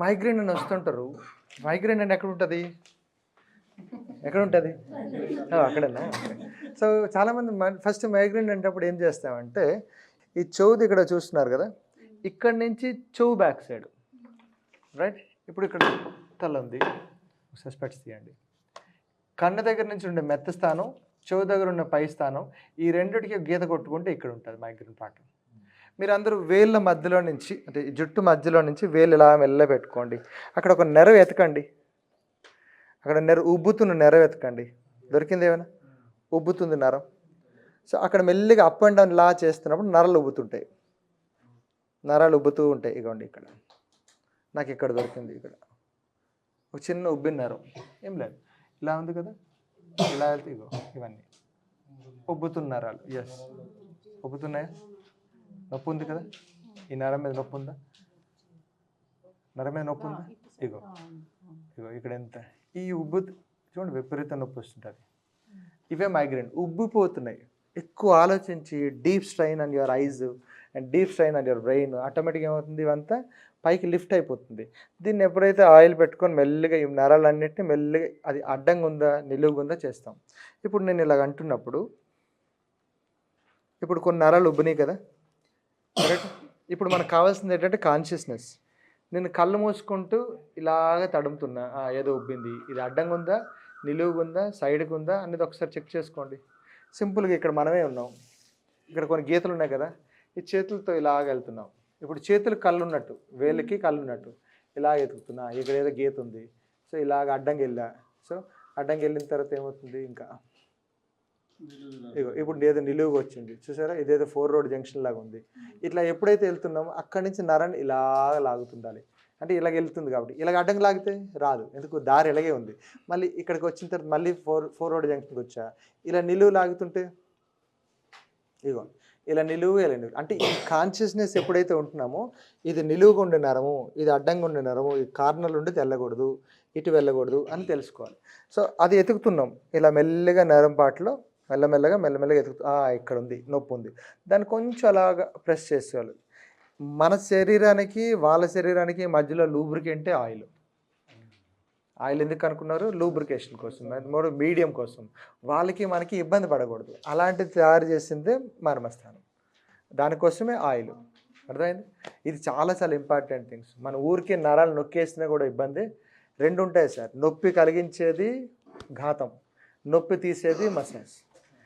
Migraine అని వస్తుంటారు. Migraine అని ఎక్కడ ఉంటుంది? ఎక్కడ ఉంటుంది? అక్కడన్నా. సో చాలామంది ఫస్ట్ మైగ్రేన్ అనేటప్పుడు ఏం చేస్తామంటే, ఈ చెవుది ఇక్కడ చూస్తున్నారు కదా, ఇక్కడ నుంచి చెవు బ్యాక్ సైడ్, రైట్? ఇప్పుడు ఇక్కడ తల ఉంది, సస్పెక్ట్స్ తీయండి. కన్ను దగ్గర నుంచి ఉండే మెత్త స్థానం, చెవు దగ్గర ఉన్న పై స్థానం, ఈ రెండిటికి గీత కొట్టుకుంటే ఇక్కడ ఉంటుంది మైగ్రేన్ పాఠం. మీరు అందరూ వేళ్ళ మధ్యలో నుంచి, అంటే జుట్టు మధ్యలో నుంచి వేలు ఇలా మెల్ల పెట్టుకోండి. అక్కడ ఒక నెర వెతకండి, అక్కడ ఉబ్బుతున్న నెర వెతకండి. దొరికింది ఏమైనా? ఉబ్బుతుంది నరం. సో అక్కడ మెల్లిగా అప్ అండ్ డౌన్ లా చేస్తున్నప్పుడు నరాలు ఉబ్బుతుంటాయి, నరాలు ఉబ్బుతూ ఉంటాయి. ఇగోండి ఇక్కడ నాకు ఇక్కడ దొరికింది, ఇక్కడ ఒక చిన్న ఉబ్బిన నరం, ఏం లేదు, ఇలా ఉంది కదా, ఇలా వెళ్తే ఇగో ఇవన్నీ ఉబ్బుతున్న నరాలు. ఎస్, ఉబ్బుతున్నాయా? నొప్పి ఉంది కదా, ఈ నరం మీద నొప్పి ఉందా? నరం మీద నొప్పి ఉందా? ఇగో ఇగో ఇక్కడ ఎంత, ఈ ఉబ్బు చూడండి, విపరీత నొప్పి వస్తుంటుంది. ఇవే మైగ్రేన్, ఉబ్బిపోతున్నాయి. ఎక్కువ ఆలోచించి deep strain on your eyes and deep strain on your brain, ఆటోమేటిక్గా ఏమవుతుంది, ఇవంతా పైకి లిఫ్ట్ అయిపోతుంది. దీన్ని ఎప్పుడైతే ఆయిల్ పెట్టుకొని మెల్లిగా ఈ నరాలన్నింటినీ మెల్లిగా, అది అడ్డంగా ఉందా నిలువుగా ఉందా చేస్తాం. ఇప్పుడు నేను ఇలాగ అంటున్నప్పుడు ఇప్పుడు కొన్ని నరాలు ఉబ్బినాయి కదా, కరెక్ట్? ఇప్పుడు మనకు కావాల్సింది ఏంటంటే కాన్షియస్నెస్. నేను కళ్ళు మూసుకుంటూ ఇలాగ తడుముతున్నా, ఏదో ఉబ్బింది, ఇది అడ్డంగా ఉందా నిలువుగా ఉందా సైడ్కి ఉందా అనేది ఒకసారి చెక్ చేసుకోండి. సింపుల్గా ఇక్కడ మనమే ఉన్నాం, ఇక్కడ కొన్ని గీతలు ఉన్నాయి కదా, ఈ చేతులతో ఇలాగ వెళ్తున్నాం. ఇప్పుడు చేతులు కళ్ళు ఉన్నట్టు, వేళ్ళకి కళ్ళు ఉన్నట్టు ఇలా ఎతుకుతున్నా, ఇక్కడ ఏదో గీత ఉంది, సో ఇలాగ అడ్డంగా వెళ్ళా. సో అడ్డంగా వెళ్ళిన తర్వాత ఏమవుతుంది, ఇంకా ఇగో ఇప్పుడు ఏదో నిలువుగా వచ్చింది, చూసారా, ఇదేదో 4 రోడ్ జంక్షన్ లాగా ఉంది. ఇట్లా ఎప్పుడైతే వెళ్తున్నామో అక్కడి నుంచి నరాన్ని ఇలాగ లాగుతుండాలి. అంటే ఇలాగ వెళ్తుంది కాబట్టి, ఇలాగ అడ్డంగా లాగితే రాదు, ఎందుకు, దారి ఇలాగే ఉంది. మళ్ళీ ఇక్కడికి వచ్చిన తర్వాత మళ్ళీ 4 రోడ్ జంక్షన్కి వచ్చా, ఇలా నిలువు లాగుతుంటే ఇగో ఇలా నిలువు, ఇలా నిలువు. అంటే ఈ కాన్షియస్నెస్ ఎప్పుడైతే ఉంటున్నామో, ఇది నిలువుగా ఉండే నరము, ఇది అడ్డంగా ఉండే నరము, ఈ కార్నర్లు ఉండి వెళ్ళకూడదు, ఇటు వెళ్ళకూడదు అని తెలుసుకోవాలి. సో అది ఎతుకుతున్నాం, ఇలా మెల్లిగా నరం పాటలో మెల్లమెల్లగా ఎతుకుతూ, ఇక్కడ ఉంది, నొప్పి ఉంది, దాన్ని కొంచెం అలాగా ప్రెస్ చేసేవాళ్ళు. మన శరీరానికి వాళ్ళ శరీరానికి మధ్యలో లూబ్రికెంటే ఆయిల్. ఆయిల్ ఎందుకు అనుకున్నారు? లూబ్రికేషన్ కోసం, మీడియం కోసం. వాళ్ళకి మనకి ఇబ్బంది పడకూడదు, అలాంటిది తయారు చేసిందే మర్మస్థానం, దానికోసమే ఆయిల్. అర్థమైంది? ఇది చాలా చాలా ఇంపార్టెంట్ థింగ్స్. మన ఊరికి నరాలు నొక్కేసినా కూడా ఇబ్బంది. 2 ఉంటాయి సార్, నొప్పి కలిగించేది ఘాతం, నొప్పి తీసేది మసాజ్.